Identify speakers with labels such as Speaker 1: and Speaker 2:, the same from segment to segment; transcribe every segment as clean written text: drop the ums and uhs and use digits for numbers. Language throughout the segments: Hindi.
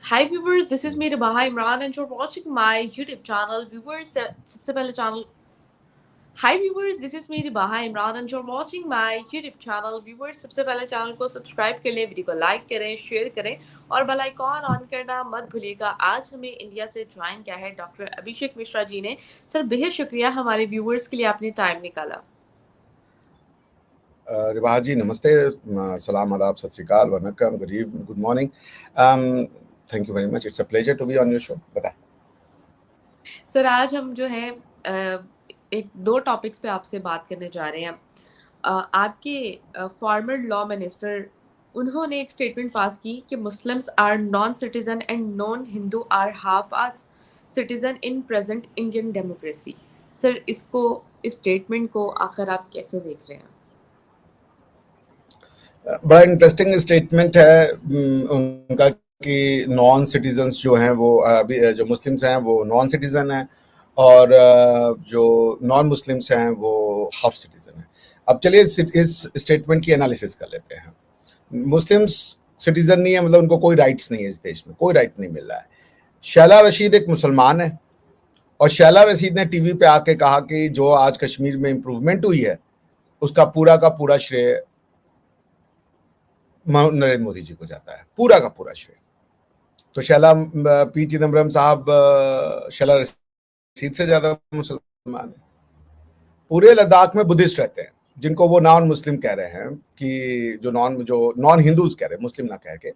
Speaker 1: Hi viewers, this is me Rabaha Imran and you're watching my YouTube channel. Viewers, सबसे पहले channel Hi viewers, this is me Rabaha Imran and you're watching my YouTube channel. Viewers, सबसे पहले चैनल को सब्सक्राइब कर लें, वीडियो को लाइक करें, शेयर करें और बेल आइकॉन ऑन करना मत भूलिएगा। आज हमें इंडिया से ज्वाइन किया है डॉक्टर अभिषेक मिश्रा जी ने। सर बेहद शुक्रिया हमारे व्यूवर्स के लिए आपने टाइम निकाला।
Speaker 2: रिवाहा जी नमस्ते, सलाम आदाब, सत श्री अकाल, वनक्कम, good morning. Thank you very much, it's a pleasure to be on your show. बताएं
Speaker 1: सर आज हम जो है एक दो टॉपिक्स पे आपसे बात करने जा रहे हैं। आपके फॉर्मर लॉ मिनिस्टर उन्होंने एक स्टेटमेंट पास की कि Muslims are non citizen and non Hindu are half as citizen in present Indian democracy. Sir इस स्टेटमेंट को आखिर आप कैसे देख रहे हैं?
Speaker 2: बड़ा इंटरेस्टिंग स्टेटमेंट है उनका कि नॉन सिटीजन्स जो हैं वो अभी जो मुस्लिम्स हैं वो नॉन सिटीजन हैं और जो नॉन मुस्लिम्स हैं वो हाफ सिटीजन हैं। अब चलिए इस स्टेटमेंट की एनालिसिस कर लेते हैं। मुस्लिम्स सिटीजन नहीं है, मतलब उनको कोई राइट्स नहीं है, इस देश में कोई राइट नहीं मिल रहा है। शैला रशीद एक मुसलमान है और शैला रशीद ने टीवी पे आके कहा कि जो आज कश्मीर में इम्प्रूवमेंट हुई है उसका पूरा का पूरा श्रेय नरेंद्र मोदी जी को जाता है, पूरा का पूरा श्रेय। तो शैला पी चिदम्बरम साहब शैला रशीद से ज्यादा मुसलमान है। पूरे लद्दाख में बुद्धिस्ट रहते हैं जिनको वो नॉन मुस्लिम कह रहे हैं कि जो नॉन हिंदूज कह रहे हैं, मुस्लिम ना कह के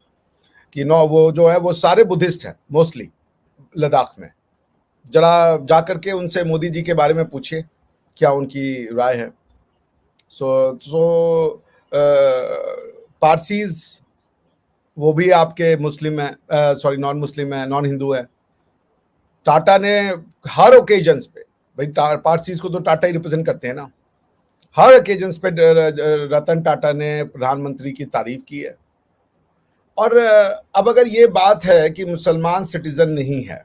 Speaker 2: कि वो जो है वो सारे बुद्धिस्ट हैं मोस्टली लद्दाख में। जरा जाकर के उनसे मोदी जी के बारे में पूछिए क्या उनकी राय है। पारसीज वो भी आपके मुस्लिम है, सॉरी नॉन मुस्लिम है, नॉन हिंदू है। टाटा ने हर ओकेजन्स पे, भाई पारसीज को तो टाटा ही रिप्रेजेंट करते हैं ना, हर ओकेजन्स पे रतन टाटा ने प्रधानमंत्री की तारीफ की है। और अब अगर ये बात है कि मुसलमान सिटीजन नहीं है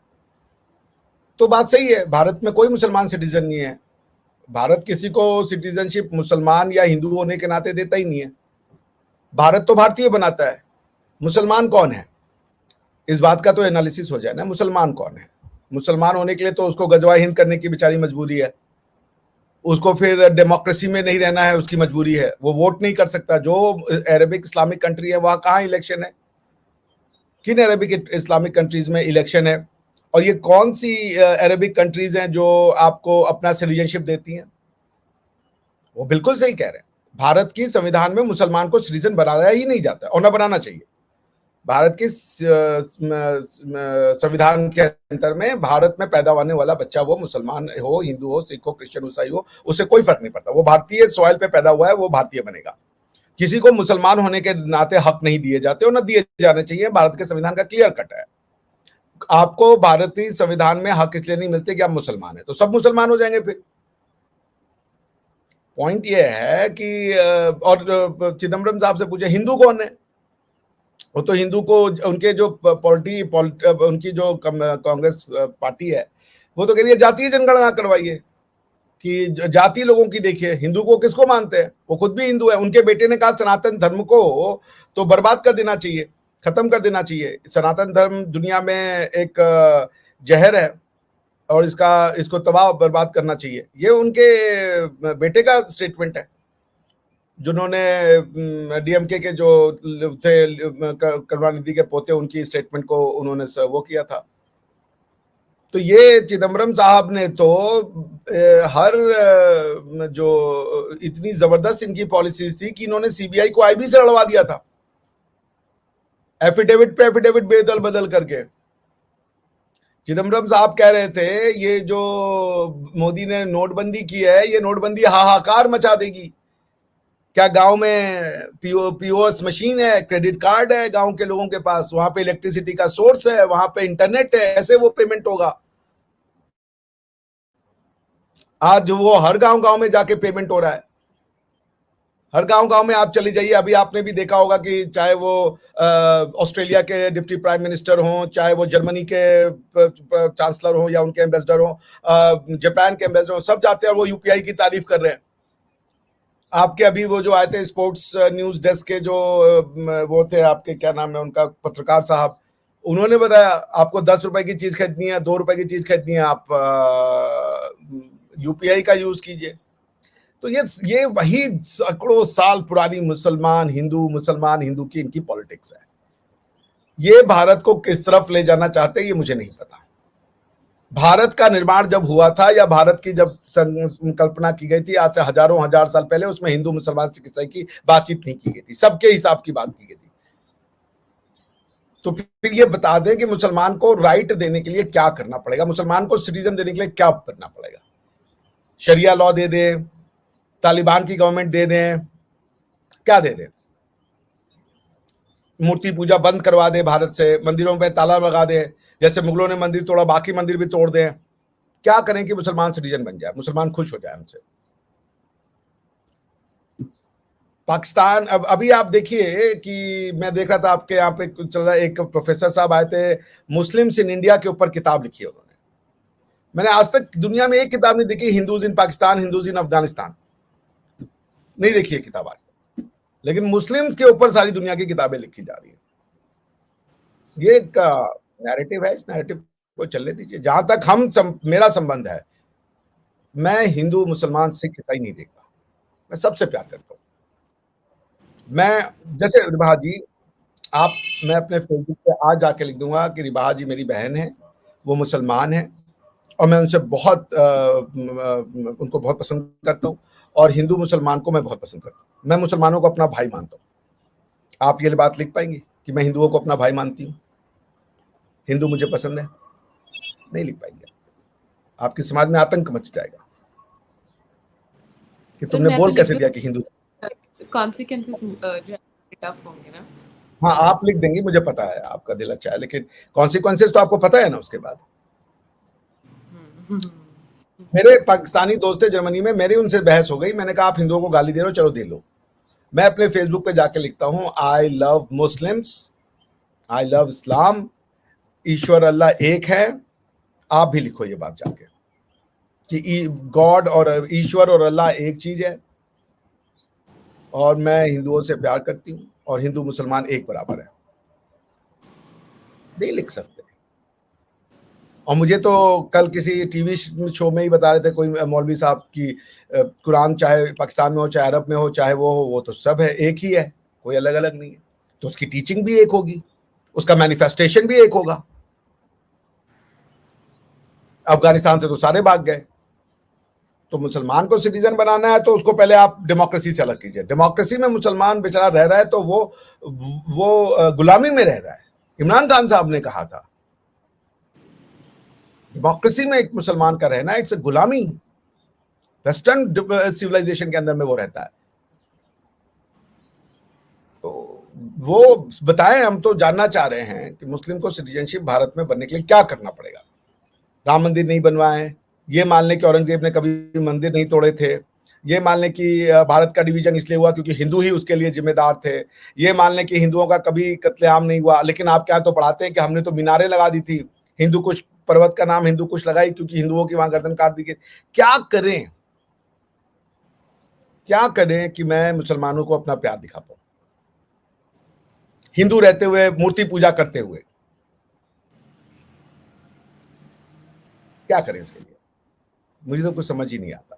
Speaker 2: तो बात सही है, भारत में कोई मुसलमान सिटीजन नहीं है। भारत किसी को सिटीजनशिप मुसलमान या हिंदू होने के नाते देता ही नहीं है। भारत तो भारतीय बनाता है। मुसलमान कौन है, इस बात का तो एनालिसिस हो जाए ना। मुसलमान कौन है? मुसलमान होने के लिए तो उसको गजवा हिंद करने की बेचारी मजबूरी है, उसको फिर डेमोक्रेसी में नहीं रहना है, उसकी मजबूरी है। वो वोट नहीं कर सकता। जो अरेबिक इस्लामिक कंट्री है वहां कहाँ इलेक्शन है? किन अरेबिक इस्लामिक कंट्रीज में इलेक्शन है? और ये कौन सी अरेबिक कंट्रीज हैं जो आपको अपना सिटीजनशिप देती हैं? वो बिल्कुल सही कह रहे हैं। भारत की संविधान में मुसलमान को सिटीजन बनाया ही नहीं जाता और ना बनाना चाहिए। भारत के संविधान के अंतर में भारत में पैदा होने वाला बच्चा वो मुसलमान हो, हिंदू हो, सिख हो, क्रिश्चियन, ईसाई हो, उससे कोई फर्क नहीं पड़ता। वो भारतीय सॉइल पे पैदा हुआ है, वो भारतीय बनेगा। किसी को मुसलमान होने के नाते हक नहीं दिए जाते और न दिए जाने चाहिए। भारत के संविधान का क्लियर कट है। आपको भारतीय संविधान में हक इसलिए नहीं मिलते कि आप मुसलमान है, तो सब मुसलमान हो जाएंगे फिर। पॉइंट ये है कि और चिदम्बरम साहब से पूछे हिंदू कौन है, वो तो हिंदू को उनके जो उनकी जो कांग्रेस पार्टी है वो तो कह रही है जातीय जनगणना करवाइए कि जाति लोगों की देखिए। हिंदू को किसको मानते हैं? वो खुद भी हिंदू है। उनके बेटे ने कहा सनातन धर्म को तो बर्बाद कर देना चाहिए, खत्म कर देना चाहिए। सनातन धर्म दुनिया में एक जहर है और इसको तबाह बर्बाद करना चाहिए। ये उनके बेटे का स्टेटमेंट है, जिन्होंने डीएमके के जो थे करुणानिधि के पोते, उनकी स्टेटमेंट को उन्होंने वो किया था। तो ये चिदम्बरम साहब ने तो हर जो इतनी जबरदस्त इनकी पॉलिसीज थी कि इन्होंने सीबीआई को आईबी से लड़वा दिया था, एफिडेविट पे एफिडेविट बेदल बदल करके। चिदम्बरम साहब कह रहे थे ये जो मोदी ने नोटबंदी की है, ये नोटबंदी हाहाकार मचा देगी। क्या गांव में पीओएस मशीन है, क्रेडिट कार्ड है गांव के लोगों के पास, वहां पे इलेक्ट्रिसिटी का सोर्स है, वहां पे इंटरनेट है, ऐसे वो पेमेंट होगा? आज वो हर गांव गांव में जाके पेमेंट हो रहा है। हर गांव गांव में आप चली जाइए। अभी आपने भी देखा होगा कि चाहे वो ऑस्ट्रेलिया के डिप्टी प्राइम मिनिस्टर हों, चाहे वो जर्मनी के चांसलर हों या उनके एम्बेसडर हों, जापान के एम्बेसडर हों, सब जाते हैं और वो यूपीआई की तारीफ कर रहे हैं। आपके अभी वो जो आए थे स्पोर्ट्स न्यूज डेस्क के जो वो थे, आपके क्या नाम है उनका, पत्रकार साहब, उन्होंने बताया आपको 10 रुपए की चीज खरीदनी है, 2 रुपए की चीज खरीदनी है, आप यूपीआई का यूज कीजिए। तो ये वही सैकड़ों साल पुरानी मुसलमान हिंदू की इनकी पॉलिटिक्स है। ये भारत को किस तरफ ले जाना चाहते हैं ये मुझे नहीं पता। भारत का निर्माण जब हुआ था या भारत की जब संकल्पना की गई थी आज से हजारों हजार साल पहले, उसमें हिंदू मुसलमान सिख ईसाई की बातचीत नहीं की गई थी, सबके हिसाब की बात की गई थी। तो फिर ये बता दें कि मुसलमान को राइट देने के लिए क्या करना पड़ेगा, मुसलमान को सिटीजन देने के लिए क्या करना पड़ेगा। शरिया लॉ दे दें, तालिबान की गवर्नमेंट दे दें, क्या दे दें, मूर्ति पूजा बंद करवा दे, भारत से मंदिरों पे ताला लगा दे, जैसे मुगलों ने मंदिर तोड़ा बाकी मंदिर भी तोड़ दें। क्या करें कि मुसलमान सिटीजन बन जाए, मुसलमान खुश हो जाए हमसे। पाकिस्तान अब अभी आप देखिए कि मैं देख रहा था आपके यहाँ पे चल रहा है, एक प्रोफेसर साहब आए थे, मुस्लिम्स इन इंडिया के ऊपर किताब लिखी है उन्होंने। मैंने आज तक दुनिया में एक किताब नहीं देखी, Hindus in Pakistan, Hindus in Afghanistan, नहीं देखी है किताब आज तक, लेकिन मुस्लिम्स के ऊपर सारी दुनिया की किताबें लिखी जा रही है। ये एक नैरेटिव है, इस नैरेटिव को चलने दीजिए। जहां तक मेरा संबंध है, मैं हिंदू मुसलमान सिख ईसाई नहीं देखता, मैं सबसे प्यार करता हूं। मैं जैसे रिबहा जी, मैं अपने फेसबुक पे आज जाके लिख दूंगा कि रिबहा जी मेरी बहन है, वो मुसलमान है और मैं उनसे उनको बहुत पसंद करता हूँ, और हिंदू मुसलमान को मैं बहुत पसंद करता हूँ। मैं मुसलमानों को अपना भाई मानता हूँ। आप ये बात लिख पाएंगे कि मैं हिंदुओं को अपना भाई मानती हूँ, हिंदू मुझे पसंद है? नहीं लिख पाएंगे। आपके समाज में आतंक मच जाएगा कि तुमने बोल कैसे दिया कि हिंदू।
Speaker 1: कॉन्सिक्वेंसेस जो टफ होंगे ना।
Speaker 2: हाँ, आप लिख देंगी, मुझे पता है आपका दिल अच्छा है, लेकिन कॉन्सिक्वेंसेस तो आपको पता है ना उसके बाद। मेरे पाकिस्तानी दोस्त थे जर्मनी में, मेरी उनसे बहस हो गई, मैंने कहा आप हिंदुओं को गाली दे रहे हो, चलो दे लो। मैं अपने फेसबुक पे जाके लिखता हूं I love Muslims, I love Islam, ईश्वर अल्लाह एक है। आप भी लिखो ये बात जाके कि गॉड और ईश्वर और अल्लाह एक चीज है, और मैं हिंदुओं से प्यार करती हूँ और हिंदू मुसलमान एक बराबर है। नहीं लिख सकते। और मुझे तो कल किसी टीवी शो में ही बता रहे थे कोई मौलवी साहब की कुरान चाहे पाकिस्तान में हो चाहे अरब में हो चाहे वो तो सब है, एक ही है, कोई अलग अलग नहीं है। तो उसकी टीचिंग भी एक होगी, उसका मैनिफेस्टेशन भी एक होगा। अफगानिस्तान से तो सारे भाग गए। तो मुसलमान को सिटीजन बनाना है तो उसको पहले आप डेमोक्रेसी से अलग कीजिए। डेमोक्रेसी में मुसलमान बेचारा रह रहा है तो वो गुलामी में रह रहा है। इमरान खान साहब ने कहा था डेमोक्रेसी में एक मुसलमान का रहना इट्स अ गुलामी। वेस्टर्न सिविलाइजेशन के अंदर में वो रहता है। तो वो बताएं, हम तो जानना चाह रहे हैं कि मुस्लिम को सिटीजनशिप भारत में बनने के लिए क्या करना पड़ेगा। राम मंदिर नहीं बनवाए, ये मान लें कि औरंगजेब ने कभी मंदिर नहीं तोड़े थे, ये मान लें कि भारत का डिवीजन इसलिए हुआ क्योंकि हिंदू ही उसके लिए जिम्मेदार थे, ये मान लें कि हिंदुओं का कभी कत्लेआम नहीं हुआ, लेकिन आप क्या तो पढ़ाते हैं कि हमने तो मीनारें लगा दी थी, हिंदू कुश पर्वत का नाम हिंदू कुश लगाई क्योंकि हिंदुओं की वहां गर्दन काट दी गई। क्या करें कि मैं मुसलमानों को अपना प्यार दिखा पाऊं, हिंदू रहते हुए, मूर्ति पूजा करते हुए? क्या करें इसके लिए? मुझे तो कुछ समझ ही नहीं आता।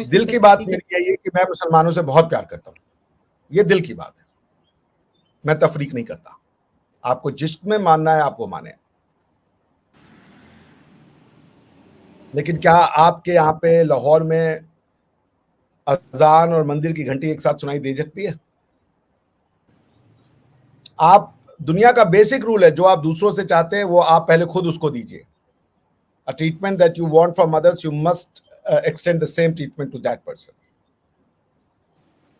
Speaker 2: दिल की बात मेरी यही है कि मैं मुसलमानों से बहुत प्यार करता हूं, ये दिल की बात है। मैं तफरीक नहीं करता, आपको जिसमें मानना है आप वो माने। लेकिन क्या आपके यहाँ पे लाहौर में अजान और मंदिर की घंटी एक साथ सुनाई दे सकती है? आप दुनिया का बेसिक रूल है, जो आप दूसरों से चाहते हैं वो आप पहले खुद उसको दीजिए। A treatment that you want from others, you must extend the same treatment to that person.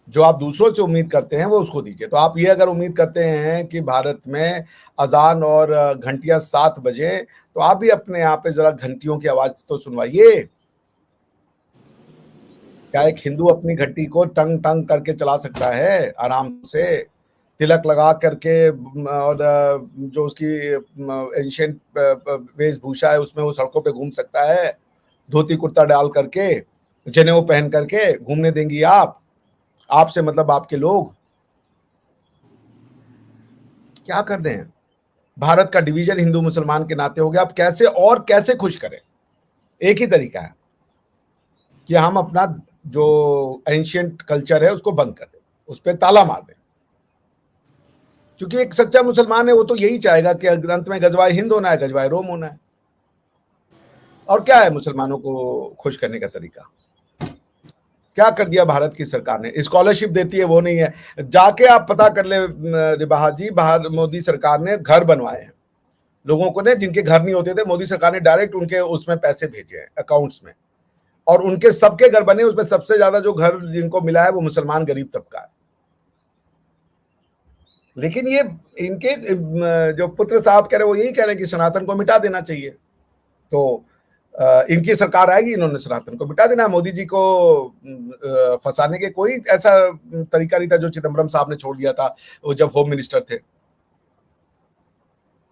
Speaker 2: जो आप दूसरों से उम्मीद करते हैं वो उसको दीजिए। तो आप ये अगर उम्मीद करते हैं कि भारत में अजान और घंटियां 7 बजे, तो आप भी अपने यहाँ पे जरा घंटियों की आवाज तो सुनवाइए। क्या एक हिंदू अपनी घंटी को टंग टंग करके चला सकता है आराम से, तिलक लगा करके, और जो उसकी एंशिएंट वेशभूषा है उसमें वो सड़कों पे घूम सकता है, धोती कुर्ता डाल करके, जनेऊ पहन करके घूमने देंगी आप? आपसे मतलब आपके लोग क्या कर दें? भारत का डिवीजन हिंदू मुसलमान के नाते हो गया। अब कैसे और कैसे खुश करें? एक ही तरीका है कि हम अपना जो एंशियंट कल्चर है उसको बंद कर दें, उस पर ताला मार दें। क्योंकि एक सच्चा मुसलमान है वो तो यही चाहेगा कि अंत में गजवाए हिंद होना है, गजवाए रोम होना है। और क्या है मुसलमानों को खुश करने का तरीका? क्या कर दिया भारत की सरकार ने? स्कॉलरशिप देती है वो नहीं है। जाके आप पता कर ले रिबाहा जी, बाहर मोदी सरकार ने घर बनवाए हैं लोगों को ने, जिनके घर नहीं होते थे, मोदी सरकार ने डायरेक्ट उनके उसमें पैसे भेजे हैं अकाउंट्स में, और उनके सबके घर बने। उसमें सबसे ज्यादा जो घर जिनको मिला है वो मुसलमान गरीब तबका है। लेकिन ये इनके जो पुत्र साहब कह रहे हैं वो यही कह रहे हैं कि सनातन को मिटा देना चाहिए। तो इनकी सरकार आएगी, इन्होंने सनातन को मिटा देना। मोदी जी को फंसाने के कोई ऐसा तरीका नहीं था जो चिदम्बरम साहब ने छोड़ दिया था वो जब होम मिनिस्टर थे।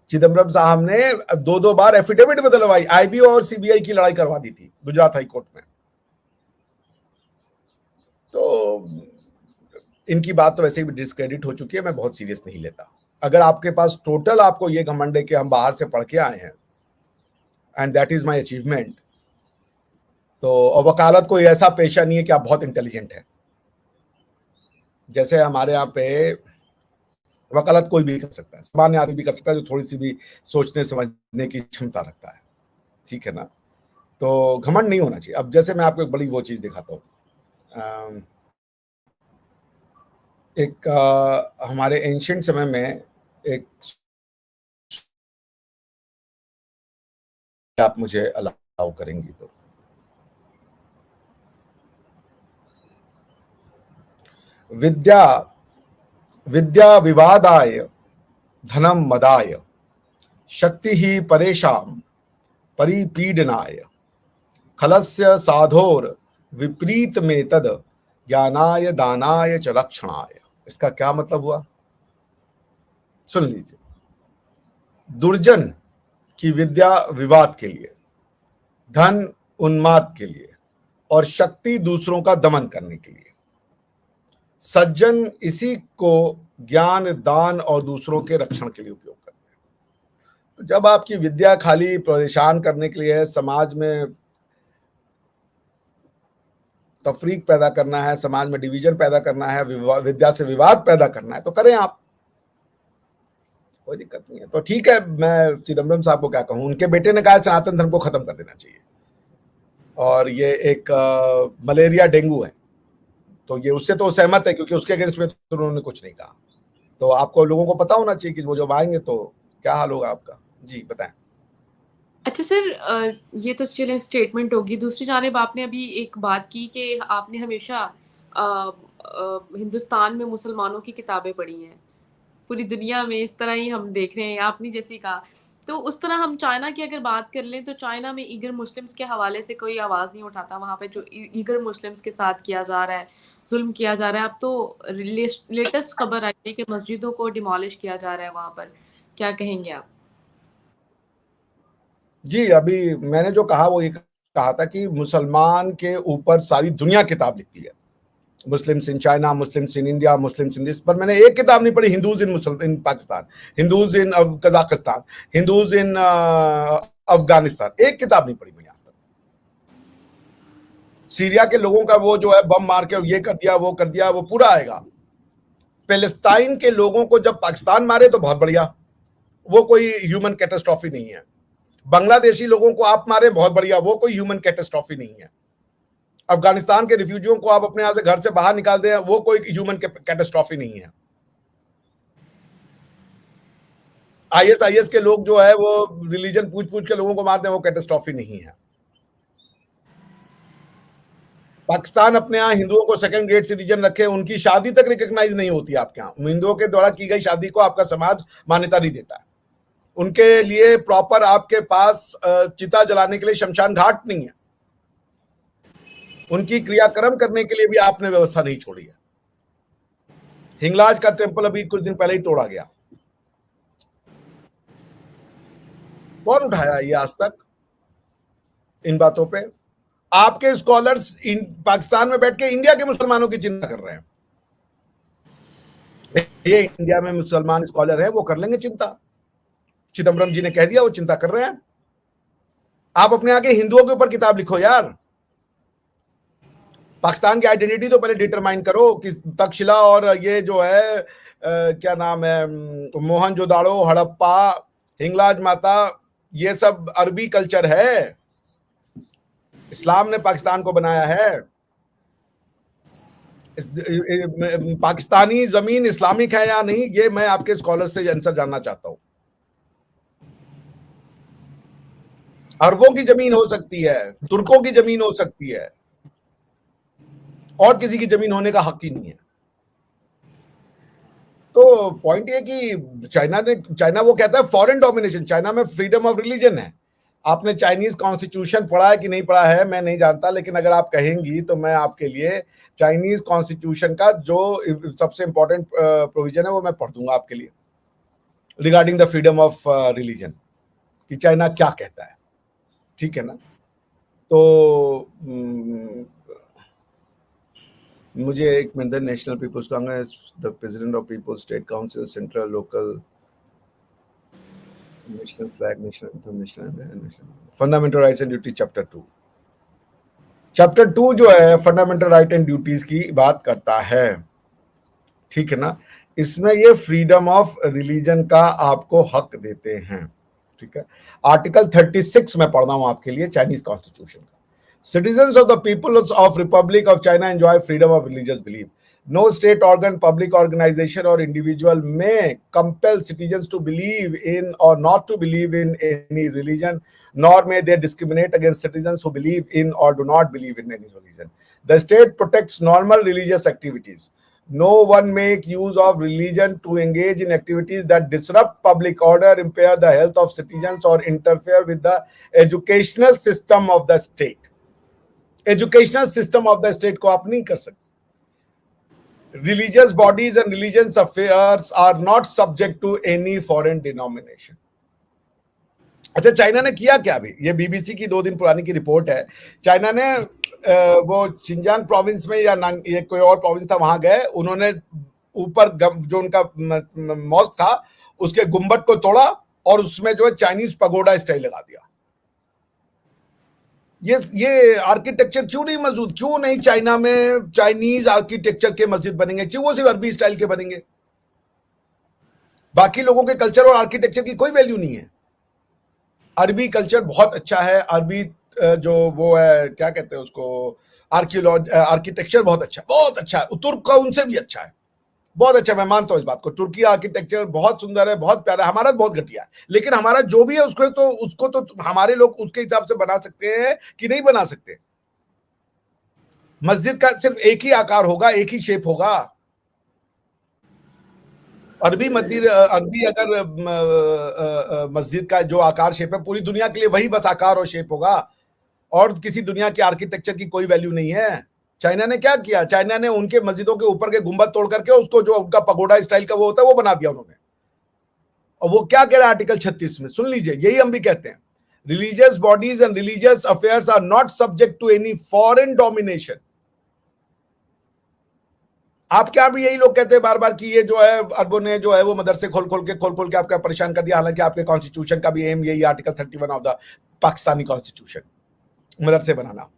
Speaker 2: चिदम्बरम साहब ने 2-2 बार एफिडेविट बदलवाई, आईबी और सीबीआई की लड़ाई करवा दी थी गुजरात हाई कोर्ट में। तो इनकी बात तो वैसे भी डिस्क्रेडिट हो चुकी है, मैं बहुत सीरियस नहीं लेता। अगर आपके पास टोटल आपको ये घमंड है कि हम बाहर से पढ़ के आए हैं and that is my achievement, तो वकालत कोई ऐसा पेशा नहीं है कि आप बहुत इंटेलिजेंट हैं। जैसे हमारे यहाँ पे वकालत कोई भी कर सकता है, सामान्य आदमी भी कर सकता है जो थोड़ी सी भी सोचने समझने की क्षमता रखता है, ठीक है ना? तो घमंड नहीं होना चाहिए। अब जैसे मैं आपको एक बड़ी वो चीज दिखाता हूँ। एक हमारे एंशिएंट समय में एक, आप मुझे अलाउ करेंगी तो, विद्या विद्या विवादाय धनम मदाय शक्ति ही परेशान परिपीडनाय खलस्य साधोर विपरीत में तद ज्ञानाय दानाय च लक्षणाय। इसका क्या मतलब हुआ? सुन लीजिए। दुर्जन की विद्या विवाद के लिए, धन उन्माद के लिए, और शक्ति दूसरों का दमन करने के लिए। सज्जन इसी को ज्ञान, दान और दूसरों के रक्षण के लिए उपयोग करते हैं। तो जब आपकी विद्या खाली परेशान करने के लिए है, समाज में तफरीक पैदा करना है, समाज में डिवीजन पैदा करना है, विद्या से विवाद पैदा करना है, तो करें आप, कोई दिक्कत नहीं है। तो ठीक है, मैं चिदम्बरम साहब को क्या कहूं, उनके बेटे ने कहा सनातन धर्म को खत्म कर देना चाहिए, और ये एक मलेरिया डेंगू है, तो ये उससे तो सहमत है क्योंकि उसके अगेंस्ट में तो उन्होंने कुछ नहीं कहा। तो आपको लोगों को पता होना चाहिए कि वो जब आएंगे तो क्या हाल होगा आपका। जी बताएं।
Speaker 1: अच्छा सर, ये तो चलें स्टेटमेंट होगी। दूसरी जानिब आपने अभी एक बात की कि आपने हमेशा हिंदुस्तान में मुसलमानों की किताबें पढ़ी हैं, पूरी दुनिया में इस तरह ही हम देख रहे हैं, आपने जैसे कहा। तो उस तरह हम चाइना की अगर बात कर लें तो चाइना में ईगर मुस्लिम्स के हवाले से कोई आवाज़ नहीं उठाता। वहाँ पे जो ईगर मुस्लिम्स के साथ किया जा रहा है, जुल्म किया जा रहा है। अब तो लेटेस्ट खबर आई है कि मस्जिदों को डिमोलिश किया जा रहा है वहाँ पर। क्या कहेंगे आप?
Speaker 2: जी, अभी मैंने जो कहा वो ये कहा था कि मुसलमान के ऊपर सारी दुनिया किताब लिखती है, Muslims in China, Muslims in India, Muslims in this, पर मैंने एक किताब नहीं पढ़ी, Hindus in in Pakistan, Hindus in Kazakhstan, Hindus in Afghanistan. एक किताब नहीं पढ़ी मैंने आज तक। सीरिया के लोगों का वो जो है बम मार के ये कर दिया, वो कर दिया, वो पूरा आएगा। पैलेस्टाइन के लोगों को जब पाकिस्तान मारे तो बहुत बढ़िया, वो कोई ह्यूमन कैटास्ट्रॉफी नहीं है। बांग्लादेशी लोगों को आप मारे, बहुत बढ़िया, वो कोई ह्यूमन कैटास्ट्रॉफी नहीं है। अफगानिस्तान के रिफ्यूजियों को आप अपने यहां से घर से बाहर निकाल दें, वो कोई ह्यूमन कैटास्ट्रॉफी नहीं है। आईएसआईएस के लोग जो है वो रिलीजन पूछ पूछ के लोगों को मारते हैं, वो कैटास्ट्रॉफी नहीं है। पाकिस्तान अपने यहाँ हिंदुओं को सेकंड ग्रेड सिटीजन रखे, उनकी शादी तक रिकॉग्नाइज नहीं होती आपके यहाँ। हिंदुओं के द्वारा की गई शादी को आपका समाज मान्यता नहीं देता है। उनके लिए प्रॉपर आपके पास चिता जलाने के लिए शमशान घाट नहीं है। उनकी क्रियाक्रम करने के लिए भी आपने व्यवस्था नहीं छोड़ी है। हिंगलाज का टेंपल अभी कुछ दिन पहले ही तोड़ा गया। कौन उठाया ये आज तक इन बातों पे? आपके स्कॉलर्स पाकिस्तान में बैठ के इंडिया के मुसलमानों की चिंता कर रहे हैं। ये इंडिया में मुसलमान स्कॉलर है, वो कर लेंगे चिंता। चिदम्बरम जी ने कह दिया, वो चिंता कर रहे हैं। आप अपने आगे हिंदुओं के ऊपर किताब लिखो यार, पाकिस्तान की आइडेंटिटी तो पहले डिटरमाइन करो कि तक्षशिला और ये जो है क्या नाम है, मोहनजोदाड़ो, हड़प्पा, हिंगलाज माता, ये सब अरबी कल्चर है, इस्लाम ने पाकिस्तान को बनाया है। पाकिस्तानी जमीन इस्लामिक है या नहीं, ये मैं आपके स्कॉलर से आंसर जानना चाहता हूं। अरबों की जमीन हो सकती है, तुर्कों की जमीन हो सकती है, और किसी की जमीन होने का हक ही नहीं है। तो पॉइंट ये कि चाइना वो कहता है फॉरेन डोमिनेशन, चाइना में फ्रीडम ऑफ रिलीजन है। आपने चाइनीज कॉन्स्टिट्यूशन पढ़ा है कि नहीं पढ़ा है मैं नहीं जानता, लेकिन अगर आप कहेंगी तो मैं आपके लिए चाइनीज कॉन्स्टिट्यूशन का जो सबसे इंपॉर्टेंट प्रोविजन है वो मैं पढ़ दूंगा आपके लिए, regarding the freedom of religion, कि चाइना क्या कहता है, ठीक है ना। तो मुझे एक minute, National People's Congress, the president of people's state council, central local, national flag, national anthem, national fundamental rights and duty, chapter 2। Chapter 2 जो है फंडामेंटल राइट एंड ड्यूटीज की बात करता है, ठीक है ना। इसमें ये फ्रीडम ऑफ रिलीजन का आपको हक देते हैं, ठीक है। आर्टिकल 36 में पढ़ रहा हूं आपके लिए चाइनीज कॉन्स्टिट्यूशन का। Citizens of the people of Republic of China enjoy freedom of religious belief. No state organ, public organization, or individual may compel citizens to believe in or not to believe in any religion, nor may they discriminate against citizens who believe in or do not believe in any religion. The state protects normal religious activities. No one make use of religion to engage in activities that disrupt public order, impair the health of citizens, or interfere with the educational system of the state. Educational system of the state को आप नहीं कर सकते। Religious bodies and religious affairs are not subject to any foreign denomination. अच्छा, चाइना ने किया क्या? अभी ये बीबीसी की 2 दिन पुरानी की रिपोर्ट है। चाइना ने वो चिंजान प्रोविंस में या ये कोई और प्रोविंस था, वहां गए, उन्होंने ऊपर जो उनका मॉस्क था उसके गुंबद को तोड़ा और उसमें जो है चाइनीज पगोडा स्टाइल लगा दिया। ये आर्किटेक्चर क्यों नहीं मौजूद? क्यों नहीं चाइना में चाइनीज आर्किटेक्चर के मस्जिद बनेंगे? क्यों वो सिर्फ अरबी स्टाइल के बनेंगे? बाकी लोगों के कल्चर और आर्किटेक्चर की कोई वैल्यू नहीं है। अरबी कल्चर बहुत अच्छा है, अरबी जो वो है क्या कहते हैं उसको, आर्किटेक्चर बहुत अच्छा है। तुर्क का उनसे भी अच्छा है, बहुत अच्छा, मैं मानता हूं इस बात को। तुर्की आर्किटेक्चर बहुत सुंदर है, बहुत प्यारा है। हमारा बहुत घटिया है, लेकिन हमारा जो भी है उसको तो हमारे लोग उसके हिसाब से बना सकते हैं कि नहीं बना सकते। मस्जिद का सिर्फ एक ही आकार होगा, एक ही शेप होगा। अरबी अगर मस्जिद का जो आकार शेप है पूरी दुनिया के लिए वही बस आकार और शेप होगा, और किसी दुनिया के आर्किटेक्चर की कोई वैल्यू नहीं है। चाइना ने क्या किया? चाइना ने उनके मस्जिदों के ऊपर के गुंबद तोड़ करके उसको जो उनका पगोडा स्टाइल का वो होता है वो बना दिया उन्होंने। और वो क्या कह रहा है आर्टिकल 36 में, सुन लीजिए, यही हम भी कहते हैं, religious bodies and religious affairs are not subject to any foreign domination. आप क्या भी यही लोग कहते हैं बार बार कि ये जो है अरबों ने जो है वो मदरसे खोल खोल के आपका परेशान कर दिया, हालांकि आपके कॉन्स्टिट्यूशन का भी एम यही, article 31 of the Pakistani constitution, मदरसे बनाना।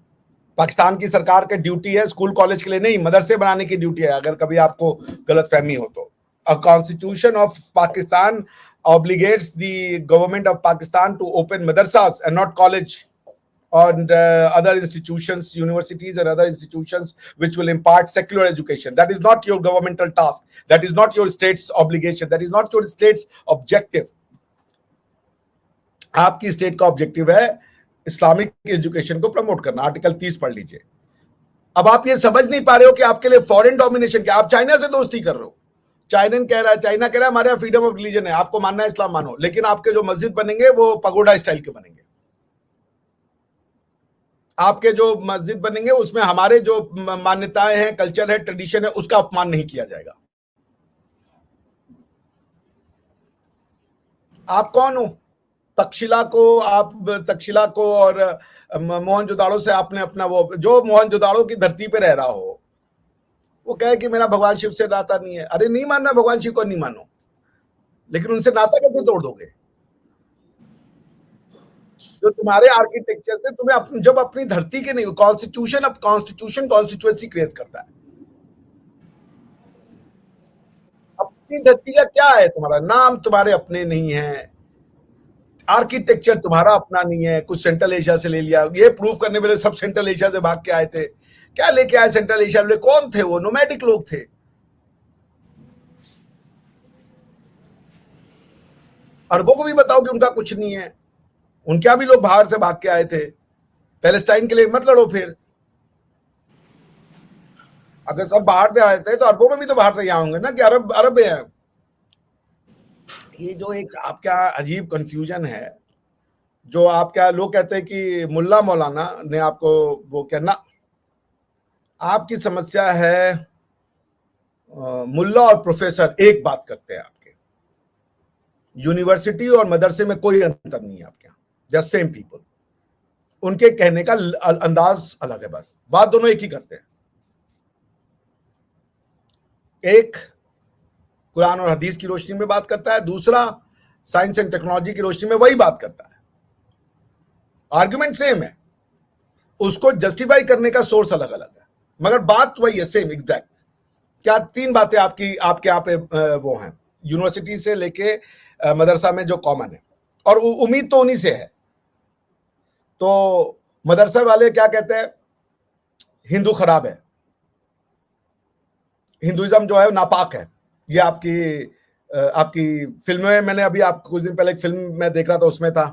Speaker 2: पाकिस्तान की सरकार की ड्यूटी है, स्कूल कॉलेज के लिए नहीं, मदरसे बनाने की ड्यूटी है, अगर कभी आपको गलतफहमी हो तो। A constitution of Pakistan obligates the government of Pakistan to open madrasas and not college and other institutions, universities and other institutions which will impart secular education. That is not your governmental task. That is not your state's obligation. That is not your state's objective. आपकी स्टेट का ऑब्जेक्टिव है इस्लामिक एजुकेशन को प्रमोट करना। आर्टिकल 30 पढ़ लीजिए। अब आप ये समझ नहीं पा रहे हो कि आपके लिए फॉरेन डोमिनेशन क्या? आप चाइना से दोस्ती कर रहे हो। चाइना कह रहा है हमारे यहाँ फ्रीडम ऑफ रिलीजन है, आपको मानना है इस्लाम मानो, लेकिन आपके जो मस्जिद बनेंगे वो पगोडा स्टाइल के बनेंगे। आपके जो मस्जिद बनेंगे उसमें हमारे जो मान्यताएं हैं, कल्चर है, ट्रेडिशन है, उसका अपमान नहीं किया जाएगा। आप कौन हो? तक्षशिला को और मोहनजोदाड़ो से आपने अपना वो, जो मोहनजोदाड़ो की धरती पे रह रहा हो वो कहे कि मेरा भगवान शिव से नाता नहीं है। अरे नहीं मानना भगवान शिव को, नहीं मानो, लेकिन उनसे नाता कैसे तोड़ दोगे? जो तुम्हारे आर्किटेक्चर से तुम्हें जब अपनी धरती के नहीं, कॉन्स्टिट्यूशन अब कॉन्स्टिट्यूएंसी क्रिएट करता है। अपनी धरती का क्या है, तुम्हारा नाम तुम्हारे अपने नहीं है, आर्किटेक्चर तुम्हारा अपना नहीं है, कुछ सेंट्रल एशिया से ले लिया। ये प्रूव करने वाले सब सेंट्रल एशिया से भाग के आए थे। क्या लेके आए सेंट्रल एशिया वाले? कौन थे वो? नोमैडिक लोग थे। अरबों को भी बताओ कि उनका कुछ नहीं है, उनके भी लोग बाहर से भाग के आए थे। पैलेस्टाइन के लिए मत लड़ो फिर। अगर सब बाहर से आए थे तो अरबों में भी तो बाहर से यहाँ होंगे ना, कि अरब अरब हैं। ये जो एक आपका अजीब कंफ्यूजन है, जो आप क्या लोग कहते हैं कि मुल्ला मौलाना ने आपको वो कहना, आपकी समस्या है मुल्ला और प्रोफेसर एक बात करते हैं। आपके यूनिवर्सिटी और मदरसे में कोई अंतर नहीं है आपके यहाँ, जस्ट सेम पीपल। उनके कहने का अंदाज अलग है, बस बात दोनों एक ही करते हैं। एक कुरान और हदीस की रोशनी में बात करता है, दूसरा साइंस एंड टेक्नोलॉजी की रोशनी में वही बात करता है। आर्गुमेंट सेम है, उसको जस्टिफाई करने का सोर्स अलग अलग है, मगर बात वही है, सेम एग्जैक्ट। क्या तीन बातें आपकी आपके यहाँ पे वो हैं, यूनिवर्सिटी से लेके मदरसा में जो कॉमन है, और उम्मीद तो उन्हीं से है। तो मदरसा वाले क्या कहते हैं? हिंदू खराब है, हिंदुइज्म जो है नापाक है। ये आपकी फिल्म में, मैंने अभी आप कुछ दिन पहले एक फिल्म में देख रहा था, उसमें था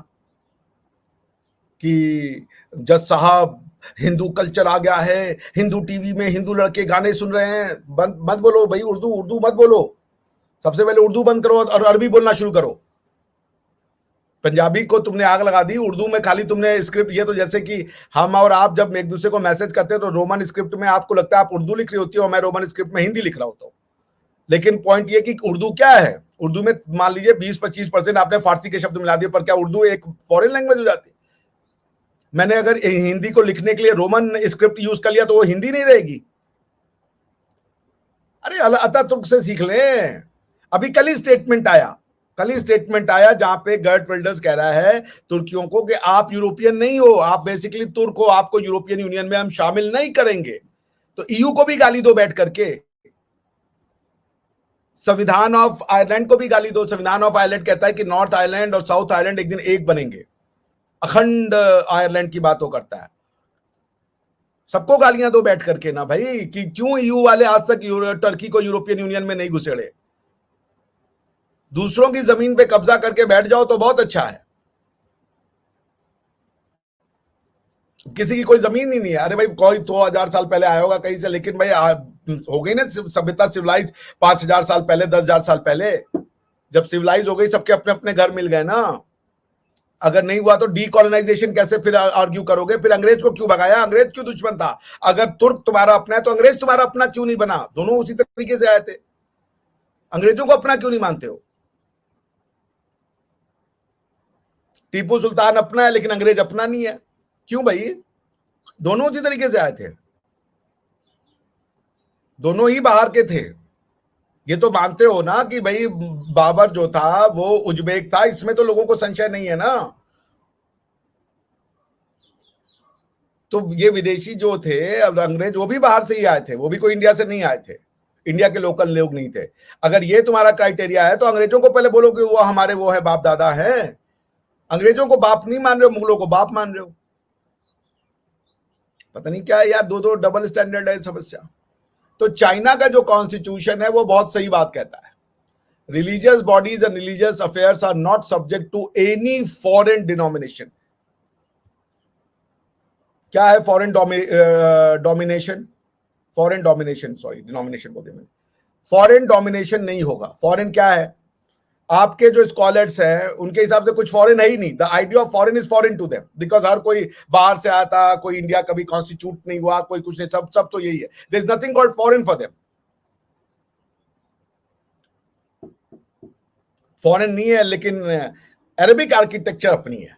Speaker 2: कि जज साहब हिंदू कल्चर आ गया है, हिंदू टीवी में हिंदू लड़के गाने सुन रहे हैं। बंद मत बोलो भाई, उर्दू मत बोलो। सबसे पहले उर्दू बंद करो और अरबी बोलना शुरू करो। पंजाबी को तुमने आग लगा दी, उर्दू में खाली तुमने स्क्रिप्ट। ये तो जैसे कि हम और आप जब एक दूसरे को मैसेज करते हैं तो रोमन स्क्रिप्ट में आपको लगता है आप उर्दू लिख रही होती हो, मैं रोमन स्क्रिप्ट में हिंदी लिख रहा होता हूँ। लेकिन पॉइंट ये कि उर्दू क्या है? उर्दू में मान लीजिए 20-25% आपने फारसी के शब्द मिला दिए, पर क्या उर्दू एक फॉरेन लैंग्वेज हो जाती है? मैंने अगर हिंदी को लिखने के लिए रोमन स्क्रिप्ट यूज कर लिया तो वो हिंदी नहीं रहेगी। अरे अतातुर्क से सीख लें। अभी कल ही स्टेटमेंट आया जहां पे गर्ट विल्डर्स कह रहा है तुर्कियों को कि आप यूरोपियन नहीं हो, आप बेसिकली तुर्क हो, आपको यूरोपियन यूनियन में हम शामिल नहीं करेंगे। तो ईयू को भी गाली दो बैठ करके, संविधान ऑफ आयरलैंड को भी गाली दो। संविधान ऑफ आयरलैंड कहता है कि नॉर्थ आयरलैंड और साउथ आयरलैंड एक दिन एक बनेंगे, अखंड आयरलैंड की बात वो करता है। सबको गालियां दो बैठ करके ना भाई, कि क्यों ईयू वाले आज तक टर्की को यूरोपियन यूनियन में नहीं घुसेड़े। दूसरों की जमीन पे कब्जा करके बैठ जाओ तो बहुत अच्छा है। किसी की कोई जमीन ही नहीं है। अरे भाई कोई 2000 साल पहले आया होगा कहीं से, लेकिन भाई हो गई ना सभ्यता सिविलाइज 5000 साल पहले, 10,000 साल पहले। जब सिविलाइज हो गई, सबके अपने अपने घर मिल गए ना। अगर नहीं हुआ तो डीकोलोनाइजेशन कैसे फिर आर्ग्यू करोगे? फिर अंग्रेज को क्यों भगाया? अंग्रेज क्यों दुश्मन था? अगर तुर्क तुम्हारा अपना है तो अंग्रेज तुम्हारा अपना क्यों नहीं बना? दोनों उसी तरीके से आए थे। अंग्रेजों को अपना क्यों नहीं मानते हो? टीपू सुल्तान अपना है लेकिन अंग्रेज अपना नहीं है, क्यों भाई? दोनों उसी तरीके से आए थे, दोनों ही बाहर के थे। ये तो मानते हो ना कि भाई बाबर जो था वो उज्बेक था, इसमें तो लोगों को संशय नहीं है ना। तो ये विदेशी जो थे, अब अंग्रेज, वो भी बाहर से ही आए थे, वो भी कोई इंडिया से नहीं आए थे, इंडिया के लोकल लोग नहीं थे। अगर ये तुम्हारा क्राइटेरिया है तो अंग्रेजों को पहले बोलो कि वो हमारे वो है, बाप दादा है। अंग्रेजों को बाप नहीं मान रहे हो, मुगलों को बाप मान रहे हो। पता नहीं क्या है यार, दो डबल स्टैंडर्ड है समस्या। तो चाइना का जो कॉन्स्टिट्यूशन है वो बहुत सही बात कहता है, religious bodies and religious affairs are not subject to any foreign denomination. क्या है foreign domination? Foreign domination, sorry denomination बोल दिया मैंने। फॉरेन डोमिनेशन नहीं होगा। फॉरेन क्या है? आपके जो स्कॉलर्स हैं उनके हिसाब से कुछ फॉरेन है ही नहीं। The idea of foreign is foreign to them, because हर कोई बाहर से आया था, कोई इंडिया कभी कॉन्स्टिट्यूट नहीं हुआ, कोई कुछ नहीं, सब तो यही है। There is nothing called foreign for them. Foreign नहीं है, लेकिन अरेबिक आर्किटेक्चर अपनी है।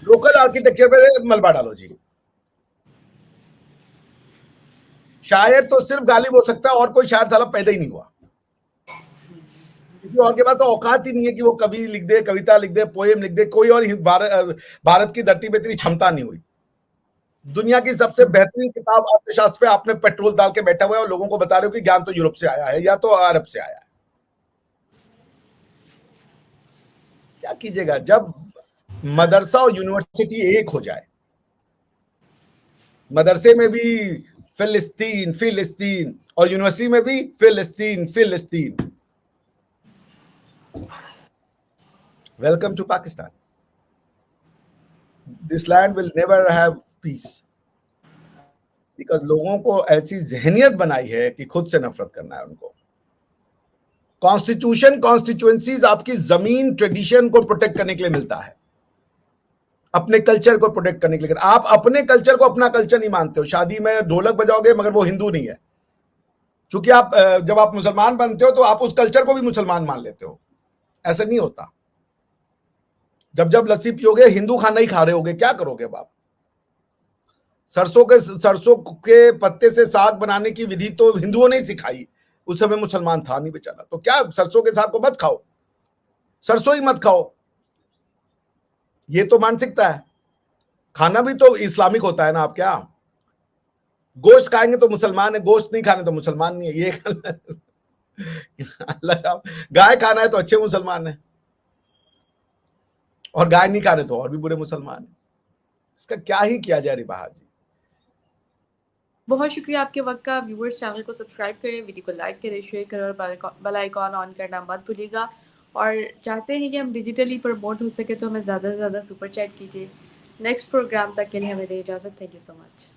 Speaker 2: लोकल आर्किटेक्चर पे मलबा डालो जी। शायर तो सिर्फ गालिब हो सकता है, और कोई शायर साला पैदा ही नहीं हुआ। किसी और के पास तो औकात ही नहीं है कि वो कवि लिख दे, कविता लिख दे, पोएम लिख दे। कोई और भारत की धरती पे इतनी क्षमता नहीं हुई। दुनिया की सबसे बेहतरीन किताब अर्थशास्त्र पे आपने पेट्रोल डाल के बैठा हुआ है और लोगों को बता रहे हो कि ज्ञान तो यूरोप से आया है या तो अरब से आया है। क्या कीजिएगा जब मदरसा और यूनिवर्सिटी एक हो जाए। मदरसे में भी फिलिस्तीन फिलिस्तीन और यूनिवर्सिटी में भी Palestine Palestine. Welcome to Pakistan. This land will never have peace, because लोगों को ऐसी जहनियत बनाई है कि खुद से नफरत करना है उनको। कॉन्स्टिट्यूशन कॉन्स्टिट्यूएंसीज आपकी जमीन ट्रेडिशन को प्रोटेक्ट करने के लिए मिलता है, अपने कल्चर को प्रोटेक्ट करने के लिए। आप अपने कल्चर को अपना कल्चर नहीं मानते हो। शादी में ढोलक बजाओगे मगर वो हिंदू नहीं है, क्योंकि आप जब आप मुसलमान बनते हो तो आप उस कल्चर को भी मुसलमान मान लेते हो। ऐसा नहीं होता। जब जब लस्सी पियोगे हिंदू खाना ही खा रहे होगे, क्या करोगे आप? सरसों के पत्ते से साग बनाने की विधि तो हिंदुओं ने ही सिखाई, उस समय मुसलमान था नहीं बेचारा। तो क्या सरसों के साग को मत खाओ, सरसों ही मत खाओ, ये तो मानसिकता है। खाना भी तो इस्लामिक होता है ना। आप क्या गोश्त खाएंगे तो मुसलमान है, गोश्त नहीं खाने तो मुसलमान नहीं है, ये गाय खाना है तो अच्छे मुसलमान है, और गाय नहीं खाने तो और भी बुरे मुसलमान है। इसका क्या ही किया जाए रिबाहा जी।
Speaker 1: बहुत शुक्रिया आपके वक्त का। व्यूअर्स चैनल को सब्सक्राइब करें, वीडियो को लाइक करें, शेयर करें और बेल आइकॉन ऑन करना मत भूलिएगा। और चाहते हैं कि हम डिजिटली प्रमोट हो सके तो हमें ज़्यादा से ज़्यादा सुपर चैट कीजिए। नेक्स्ट प्रोग्राम तक के लिए हमें दे इजाज़त। Thank you so much.